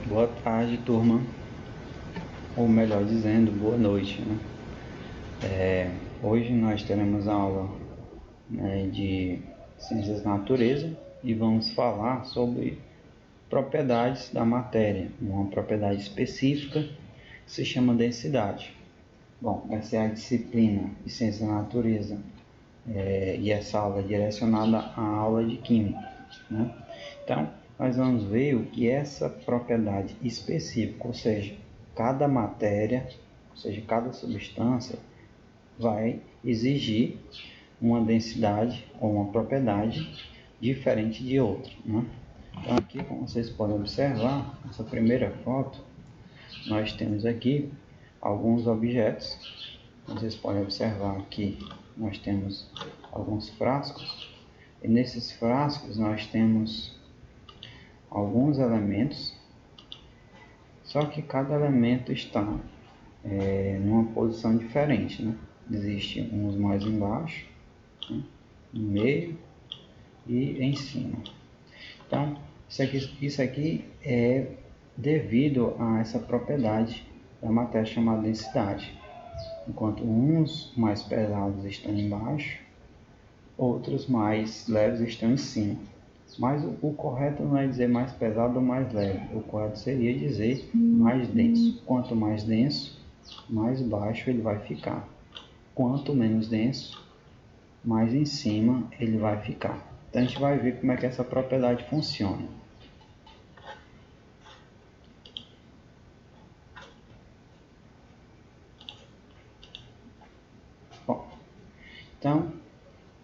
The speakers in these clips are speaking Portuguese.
Boa tarde, turma, ou melhor dizendo, boa noite, né? Hoje nós teremos aula, de Ciências da Natureza e vamos falar sobre propriedades da matéria, uma propriedade específica que se chama densidade. Bom, essa é a disciplina de Ciências da Natureza e essa aula é direcionada à aula de Química, né? Então, nós vamos ver o que é essa propriedade específica, ou seja, cada matéria, ou seja, cada substância vai exigir uma densidade ou uma propriedade diferente de outra, né? Então aqui, como vocês podem observar, nessa primeira foto, nós temos aqui alguns objetos. Vocês podem observar aqui, nós temos alguns frascos, e nesses frascos nós temos alguns elementos, só que cada elemento está numa posição diferente, né? Existem uns mais embaixo, né? No meio e em cima. Então, isso aqui é devido a essa propriedade da matéria chamada densidade. Enquanto uns mais pesados estão embaixo, outros mais leves estão em cima. Mas o correto não é dizer mais pesado ou mais leve. O correto seria dizer mais denso. Quanto mais denso, mais baixo ele vai ficar. Quanto menos denso, mais em cima ele vai ficar. Então a gente vai ver como é que essa propriedade funciona. Bom, então,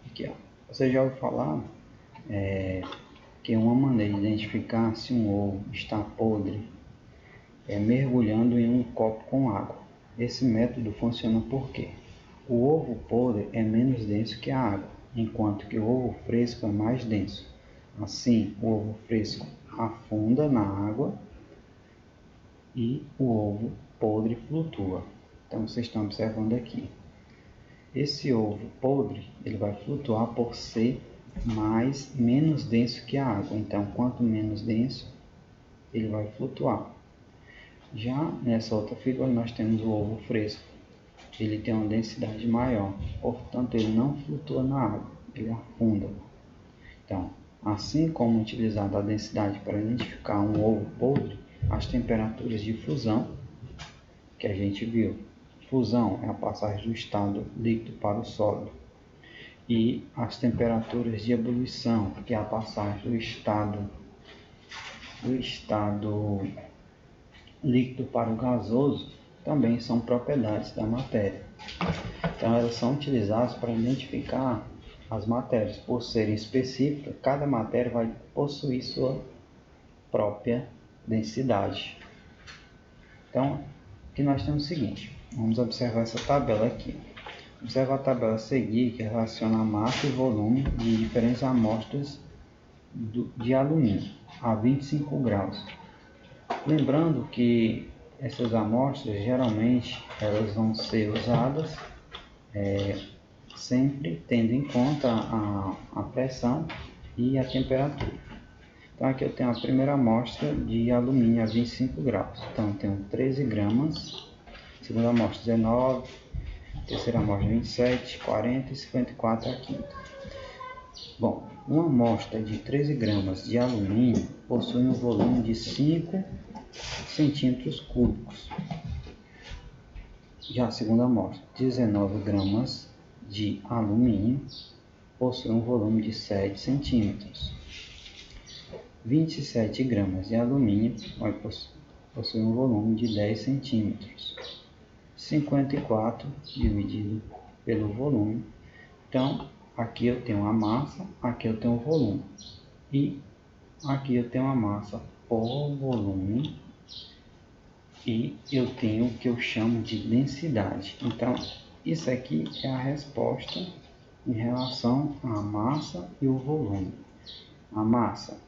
aqui, ó, você já ouviu falar que uma maneira de identificar se um ovo está podre é mergulhando em um copo com água. Esse método funciona por quê? O ovo podre é menos denso que a água, enquanto que o ovo fresco é mais denso. Assim, o ovo fresco afunda na água e o ovo podre flutua. Então, vocês estão observando aqui. Esse ovo podre, ele vai flutuar por ser menos denso que a água. Então, quanto menos denso, ele vai flutuar. Já nessa outra figura, nós temos o ovo fresco. Ele tem uma densidade maior, portanto, ele não flutua na água, ele afunda. Então, assim como utilizada a densidade para identificar um ovo podre, as temperaturas de fusão, que a gente viu, fusão é a passagem do estado líquido para o sólido, e as temperaturas de ebulição, que é a passagem do estado líquido para o gasoso, também são propriedades da matéria. Então elas são utilizadas para identificar as matérias. Por serem específicas, cada matéria vai possuir sua própria densidade. Então, aqui nós temos o seguinte, vamos observar essa tabela aqui. Observa a tabela a seguir, que relaciona a massa e volume de diferentes amostras de alumínio a 25 graus. Lembrando que essas amostras, geralmente, elas vão ser usadas sempre tendo em conta a pressão e a temperatura. Então aqui eu tenho a primeira amostra de alumínio a 25 graus. Então eu tenho 13 gramas, segunda amostra 19, terceira amostra 27, 40 e 54 a quinta. Bom, uma amostra de 13 gramas de alumínio possui um volume de 5 centímetros cúbicos. Já a segunda amostra, 19 gramas de alumínio, possui um volume de 7 centímetros. 27 gramas de alumínio possui um volume de 10 centímetros. 54 dividido pelo volume. Então, aqui eu tenho a massa, aqui eu tenho o volume. E aqui eu tenho a massa por volume. E eu tenho o que eu chamo de densidade. Então, isso aqui é a resposta em relação à massa e o volume. A massa,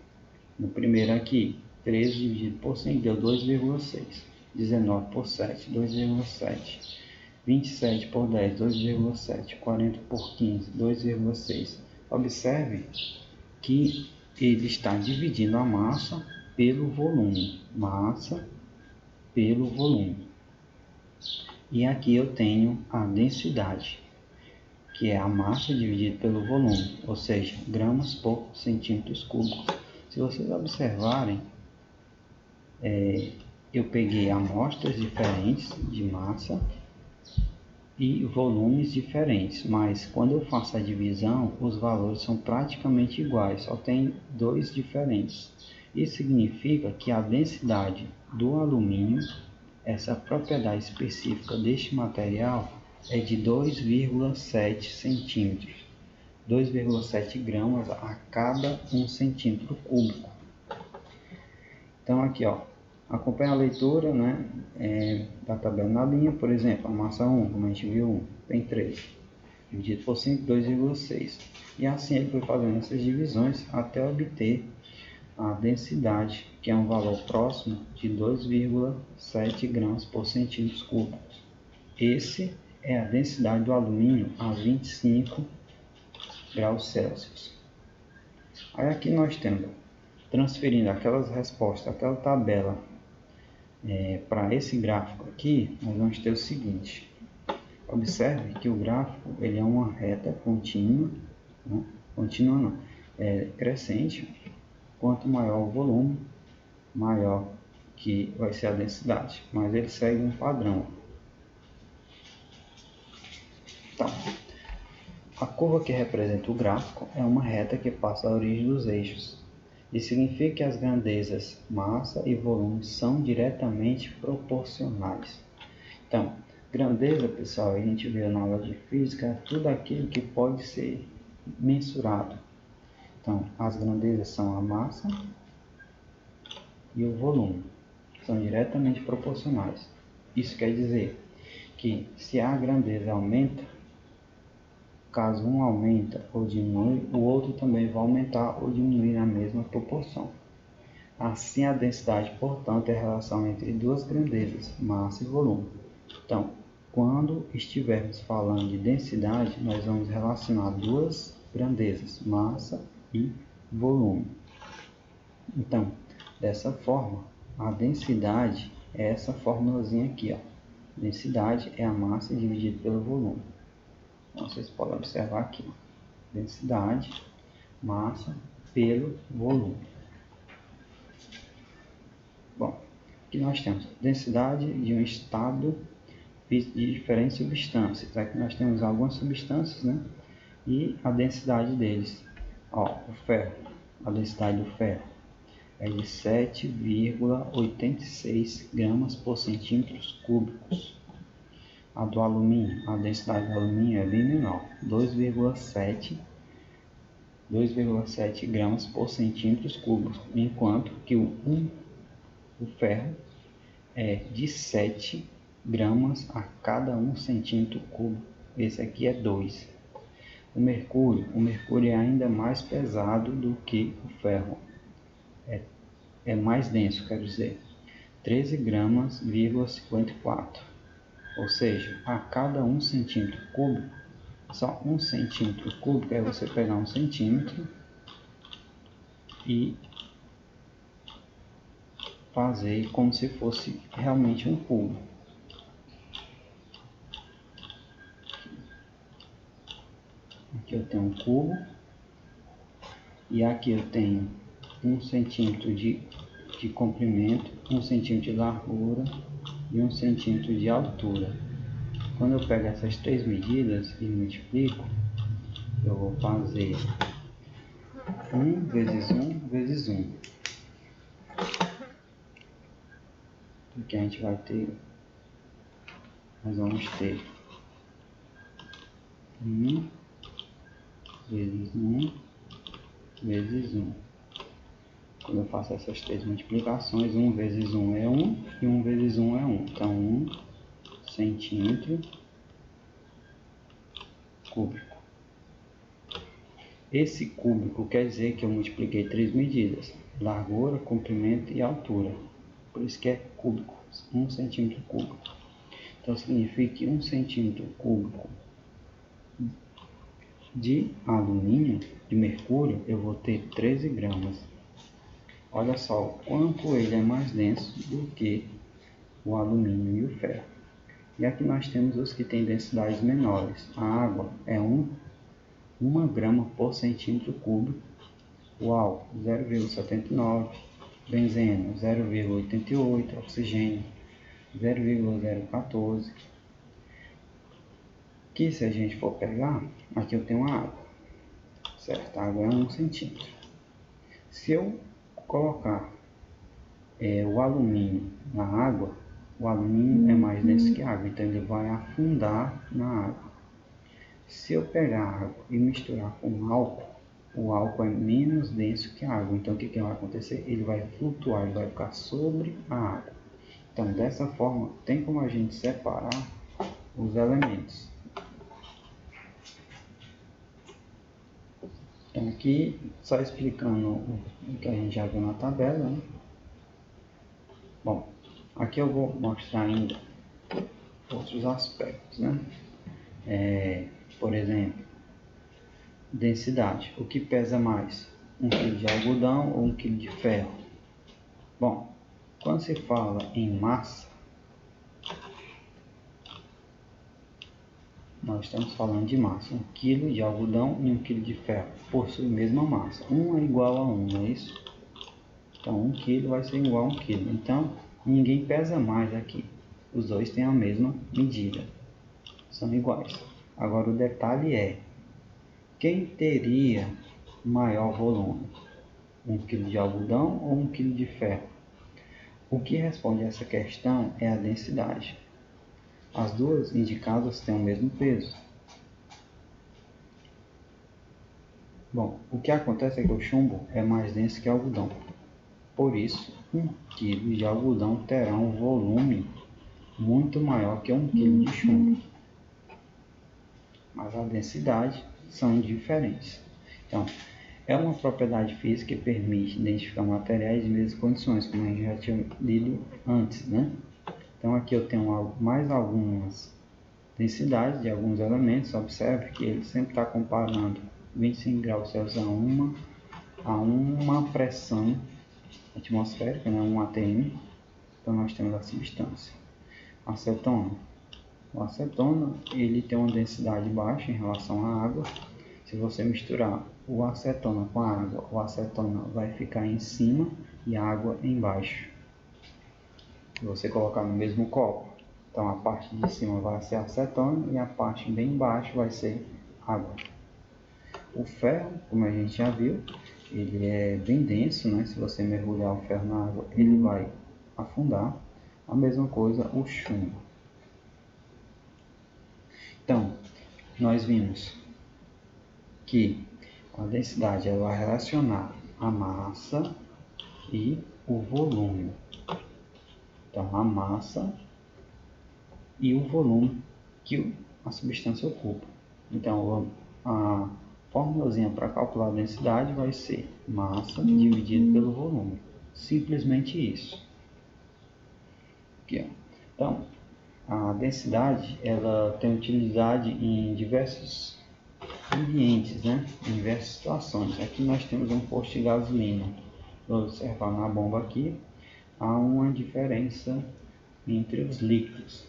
no primeiro aqui, 13 dividido por 5 deu 2,6. 19 por 7, 2,7. 27 por 10, 2,7. 40 por 15, 2,6. Observe que ele está dividindo a massa pelo volume, massa pelo volume. E aqui eu tenho a densidade, que é a massa dividida pelo volume, ou seja, gramas por centímetros cúbicos. Se vocês observarem, eu peguei amostras diferentes de massa e volumes diferentes, mas quando eu faço a divisão, os valores são praticamente iguais, só tem dois diferentes. Isso significa que a densidade do alumínio, essa propriedade específica deste material, é de 2,7 centímetros, 2,7 gramas a cada 1 centímetro cúbico. Então aqui, ó, acompanha a leitura, né, da tabela na linha. Por exemplo, a massa 1, como a gente viu, tem 3, dividido por 5, 2,6. E assim ele foi fazendo essas divisões até obter a densidade, que é um valor próximo de 2,7 gramas por centímetros cúbicos. Esse é a densidade do alumínio a 25 graus Celsius. Aí aqui nós temos, transferindo aquelas respostas, aquela tabela para esse gráfico aqui, nós vamos ter o seguinte. Observe que o gráfico ele é uma reta contínua, né? Contínua não, crescente. Quanto maior o volume, maior que vai ser a densidade, mas ele segue um padrão. Então, a curva que representa o gráfico é uma reta que passa a origem dos eixos. Isso significa que as grandezas massa e volume são diretamente proporcionais. Então, grandeza, pessoal, a gente viu na aula de física, é tudo aquilo que pode ser mensurado. Então, as grandezas são a massa e o volume, são diretamente proporcionais. Isso quer dizer que se a grandeza aumenta, caso um aumenta ou diminui, o outro também vai aumentar ou diminuir na mesma proporção. Assim, a densidade, portanto, é a relação entre duas grandezas, massa e volume. Então, quando estivermos falando de densidade, nós vamos relacionar duas grandezas, massa e volume. Então, dessa forma, a densidade é essa formulazinha aqui, ó. Densidade é a massa dividida pelo volume. Então, vocês podem observar aqui, ó. Densidade, massa pelo volume. Bom, aqui nós temos densidade de um estado de diferentes substâncias. Aqui nós temos algumas substâncias, né? E a densidade deles. Ó, o ferro, a densidade do ferro é de 7,86 gramas por centímetros cúbicos. A do alumínio, a densidade do alumínio é bem menor, 2,7 gramas por centímetros cúbicos, enquanto que o ferro é de 7 gramas a cada 1 centímetro cúbico. Esse aqui é 2. O mercúrio é ainda mais pesado do que o ferro. É mais denso, quero dizer, 13 gramas,54. Ou seja, a cada 1 centímetro cúbico, só 1 centímetro cúbico é você pegar 1 centímetro e fazer como se fosse realmente um cubo. Aqui eu tenho um cubo e aqui eu tenho 1 centímetro de comprimento, 1 centímetro de largura e 1 centímetro de altura. Quando eu pego essas três medidas e multiplico, eu vou fazer 1 vezes 1 vezes 1. Porque a gente vai ter, nós vamos ter 1 vezes 1 vezes 1. Quando eu faço essas três multiplicações, 1 vezes 1 é 1 e 1 vezes 1 é 1. Então, 1 centímetro cúbico. Esse cúbico quer dizer que eu multipliquei três medidas: largura, comprimento e altura. Por isso que é cúbico, 1 centímetro cúbico. Então, significa que 1 centímetro cúbico de alumínio, de mercúrio, eu vou ter 13 gramas. Olha só o quanto ele é mais denso do que o alumínio e o ferro. E aqui nós temos os que têm densidades menores. A água é 1 grama por centímetro cúbico, o álcool 0,79, benzeno 0,88, oxigênio 0,014. Que se a gente for pegar, aqui eu tenho a água, certo? A água é 1 centímetro. Se eu colocar o alumínio na água, o alumínio é mais denso que a água, então ele vai afundar na água. Se eu pegar a água e misturar com álcool, o álcool é menos denso que a água, então o que vai acontecer? Ele vai flutuar, ele vai ficar sobre a água. Então dessa forma, tem como a gente separar os elementos. Então aqui, só explicando o que a gente já viu na tabela, né? Bom, aqui eu vou mostrar ainda outros aspectos, né? Por exemplo, densidade. O que pesa mais? 1 kg de algodão ou 1 kg de ferro? Bom, quando se fala em massa, nós estamos falando de massa. 1 kg de algodão e 1 kg de ferro possuem a mesma massa. 1 é igual a 1, não é isso? Então 1 kg vai ser igual a 1 kg. Então ninguém pesa mais aqui. Os dois têm a mesma medida. São iguais. Agora o detalhe é, quem teria maior volume? 1 kg de algodão ou 1 kg de ferro? O que responde a essa questão é a densidade. As duas indicadas têm o mesmo peso. Bom, o que acontece é que o chumbo é mais denso que o algodão. Por isso, 1 kg de algodão terá um volume muito maior que 1 kg de chumbo. Mas a densidade são diferentes. Então, é uma propriedade física que permite identificar materiais de mesmas condições, como a gente já tinha lido antes, né? Então aqui eu tenho mais algumas densidades de alguns elementos. Observe que ele sempre está comparando 25 graus Celsius a uma pressão atmosférica, né? 1 atm. Então nós temos a substância. Acetona. O acetona ele tem uma densidade baixa em relação à água. Se você misturar o acetona com a água, o acetona vai ficar em cima e a água embaixo. Se você colocar no mesmo copo, então a parte de cima vai ser acetona e a parte bem embaixo vai ser água. O ferro, como a gente já viu, ele é bem denso, né? Se você mergulhar o ferro na água, ele vai afundar. A mesma coisa o chumbo. Então, nós vimos que a densidade ela vai relacionar a massa e o volume. Então, a massa e o volume que a substância ocupa. Então, a formulazinha para calcular a densidade vai ser massa dividido pelo volume. Simplesmente isso. Aqui, ó. Então, a densidade ela tem utilidade em diversos ambientes, né? Em diversas situações. Aqui nós temos um posto de gasolina. Vou observar na bomba aqui, há uma diferença entre os líquidos.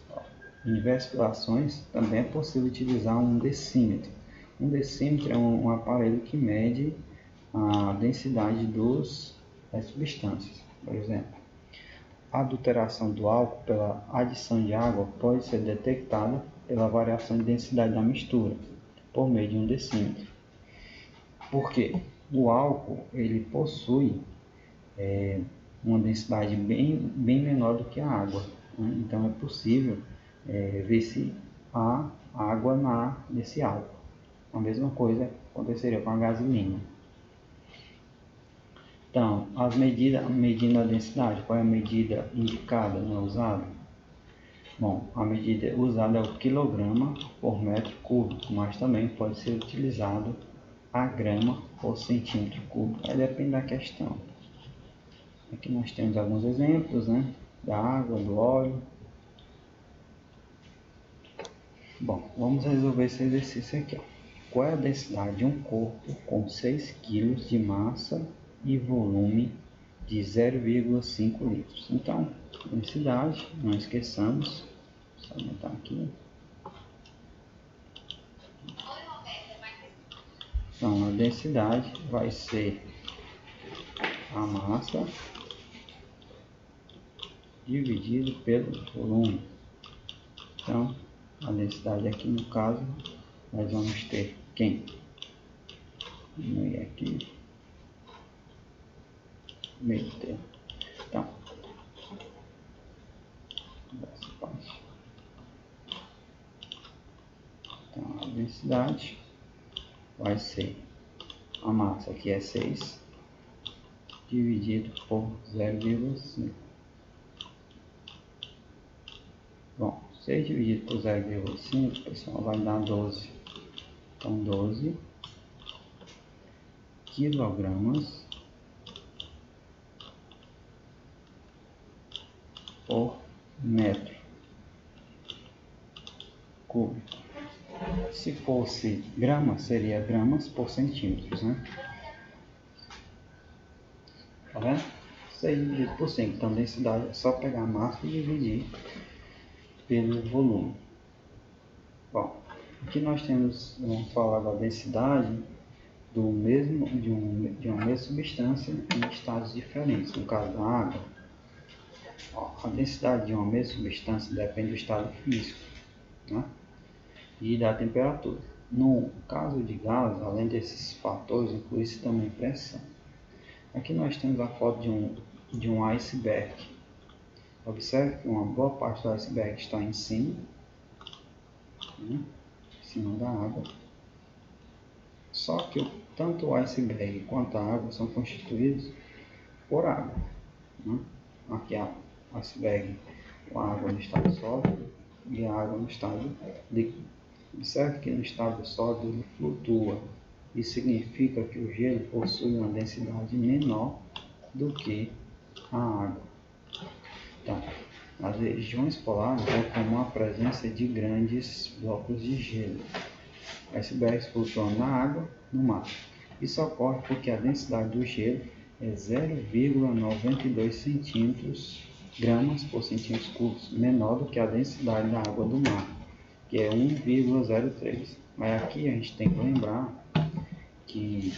Em diversas situações também é possível utilizar um decímetro. Um decímetro é um aparelho que mede a densidade das substâncias. Por exemplo, a adulteração do álcool pela adição de água pode ser detectada pela variação de densidade da mistura, por meio de um decímetro. Por quê? O álcool ele possui uma densidade bem menor do que a água, né? Então é possível ver se há água nesse álcool. A mesma coisa aconteceria com a gasolina. Então, medindo a densidade, qual é a medida indicada, né, usada? Bom, a medida usada é o quilograma por metro cúbico, mas também pode ser utilizado a grama por centímetro cúbico, aí depende da questão. Aqui nós temos alguns exemplos, né, da água, do óleo. Bom, vamos resolver esse exercício aqui, ó. Qual é a densidade de um corpo com 6 kg de massa e volume de 0,5 litros. Então, densidade, não esqueçamos, só anotar aqui. Então, a densidade vai ser a massa dividido pelo volume. Então, a densidade aqui no caso, nós vamos ter quem? Diminuir aqui, meio termo. Então, essa parte. Então, a densidade vai ser a massa, que é 6, dividido por 0,5. Bom, 6 dividido por 0,5, pessoal, vai dar 12. Então, 12 quilogramas por metro cúbico. Se fosse gramas, seria gramas por centímetros, né? Tá vendo? 6 dividido por 5. Então, densidade é só pegar a massa e dividir pelo volume. Bom, aqui nós temos, vamos falar da densidade de uma mesma substância em estados diferentes. No caso da água, a densidade de uma mesma substância depende do estado físico, né? E da temperatura. No caso de gás, além desses fatores, inclui-se também pressão. Aqui nós temos a foto de um iceberg. Observe que uma boa parte do iceberg está em cima, né? Em cima da água. Só que tanto o iceberg quanto a água são constituídos por água, né? Aqui o iceberg com a água no estado sólido e a água no estado líquido. Observe que no estado sólido ele flutua. Isso significa que o gelo possui uma densidade menor do que a água. Então, nas regiões polares é comum a presença de grandes blocos de gelo, icebergs flutuando na água, no mar. Isso ocorre porque a densidade do gelo é 0,92 gramas por centímetros cúbicos, menor do que a densidade da água do mar, que é 1,03. Mas aqui a gente tem que lembrar que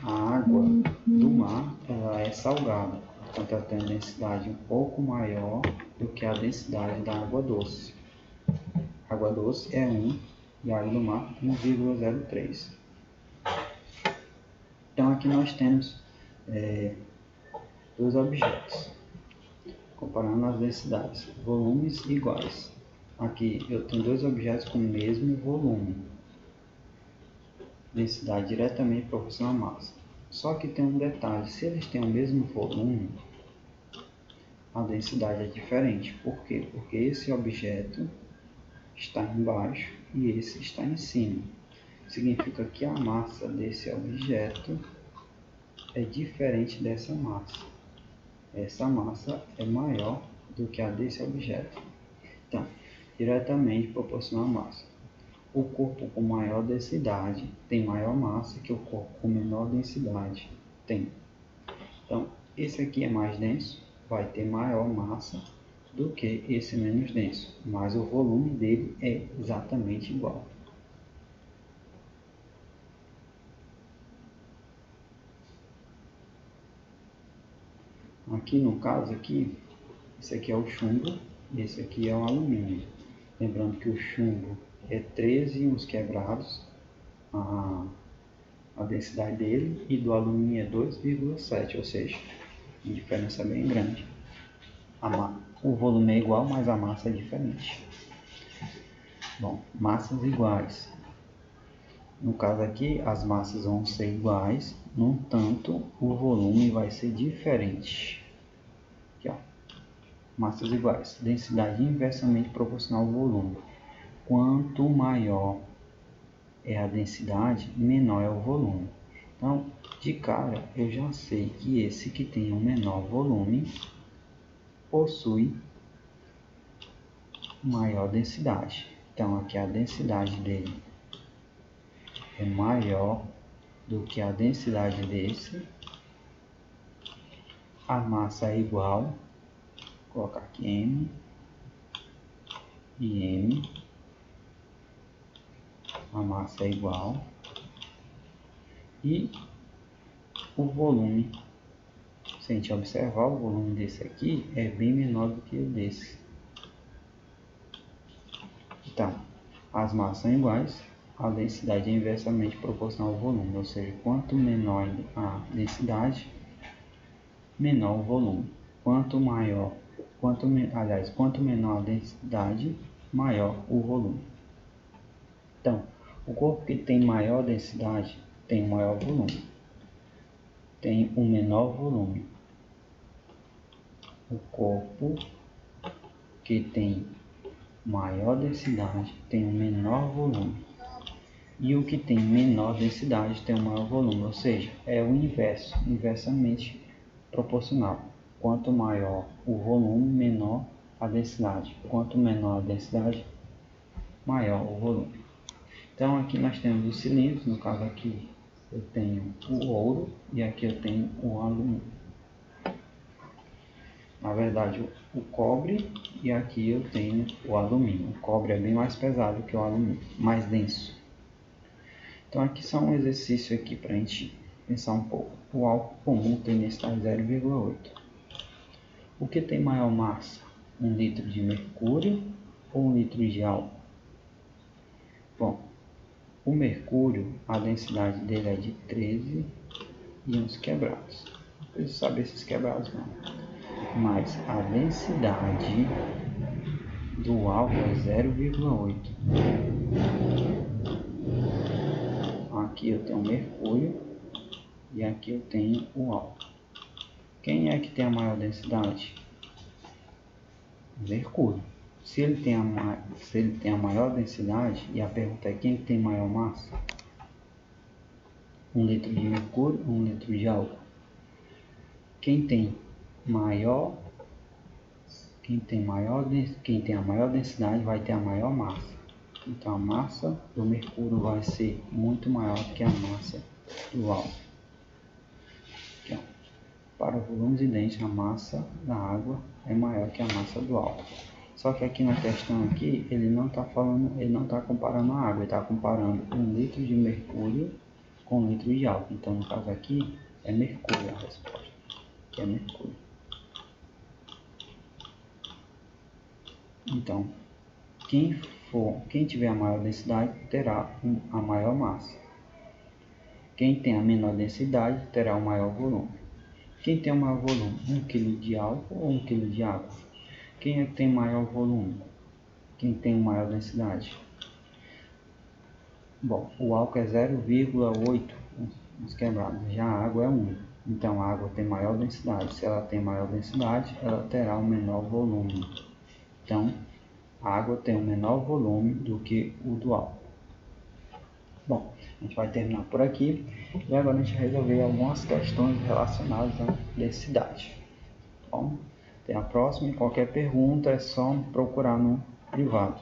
a água do mar ela é salgada, portanto ela tem uma densidade um pouco maior do que a densidade da água doce. A água doce é 1 e a água do mar 1,03. Então aqui nós temos dois objetos, comparando as densidades, volumes iguais. Aqui eu tenho dois objetos com o mesmo volume, densidade diretamente proporcional à massa. Só que tem um detalhe, se eles têm o mesmo volume, a densidade é diferente. Por quê? Porque esse objeto está embaixo e esse está em cima. Significa que a massa desse objeto é diferente dessa massa. Essa massa é maior do que a desse objeto. Então, diretamente proporcional à massa. O corpo com maior densidade tem maior massa que o corpo com menor densidade tem. Então, esse aqui é mais denso, vai ter maior massa do que esse menos denso, mas o volume dele é exatamente igual. Aqui no caso aqui, esse aqui é o chumbo e esse aqui é o alumínio. Lembrando que o chumbo é 13 uns quebrados, a densidade dele, e do alumínio é 2,7, ou seja, a diferença é bem grande. O volume é igual, mas a massa é diferente. Bom, massas iguais. No caso aqui, as massas vão ser iguais, no entanto, o volume vai ser diferente. Aqui, ó. Massas iguais, densidade inversamente proporcional ao volume. Quanto maior é a densidade, menor é o volume. Então, de cara, eu já sei que esse que tem um menor volume possui maior densidade. Então, aqui a densidade dele é maior do que a densidade desse. a massa é igual, vou colocar aqui M e M, a massa é igual, e o volume, se a gente observar, o volume desse aqui é bem menor do que o desse. Então, as massas são iguais, a densidade é inversamente proporcional ao volume, ou seja, quanto menor a densidade, menor o volume. Quanto menor a densidade, maior o volume. Então, o corpo que tem maior densidade tem um maior volume, tem um menor volume. O corpo que tem maior densidade tem um menor volume, e o que tem menor densidade tem um maior volume, ou seja, é o inverso, inversamente proporcional. Quanto maior o volume, menor a densidade. Quanto menor a densidade, maior o volume. Então aqui nós temos os cilindros, no caso aqui eu tenho o ouro e aqui eu tenho o alumínio. Na verdade o cobre, e aqui eu tenho o alumínio. O cobre é bem mais pesado que o alumínio, mais denso. Então aqui só um exercício aqui para a gente pensar um pouco. O álcool comum tem densidade 0,8. O que tem maior massa? 1 litro de mercúrio ou 1 litro de álcool? Bom, o mercúrio, a densidade dele é de 13 e uns quebrados. Não preciso saber esses quebrados não. Mas a densidade do álcool é 0,8. Aqui eu tenho o mercúrio e aqui eu tenho o álcool. Quem é que tem a maior densidade? O mercúrio. Se ele tem a maior densidade, e a pergunta é quem tem maior massa? 1 litro de mercúrio ou 1 litro de álcool? Quem tem a maior densidade vai ter a maior massa. Então a massa do mercúrio vai ser muito maior que a massa do álcool. Então, para volumes idênticos, a massa da água é maior que a massa do álcool. Só que aqui na questão aqui, ele não está comparando a água, ele está comparando 1 litro de mercúrio com 1 litro de álcool. Então, no caso aqui, é mercúrio a resposta, que é mercúrio. Então, quem tiver a maior densidade terá a maior massa. Quem tem a menor densidade terá o maior volume. Quem tem o maior volume? 1 kg de álcool ou 1 kg de água? Quem é que tem maior volume? Quem tem maior densidade? Bom, o álcool é 0,8, uns quebrados, já a água é 1. Então a água tem maior densidade. Se ela tem maior densidade, ela terá um menor volume. Então, a água tem um menor volume do que o do álcool. Bom, a gente vai terminar por aqui e agora a gente vai resolver algumas questões relacionadas à densidade. Bom, até a próxima e qualquer pergunta é só procurar no privado.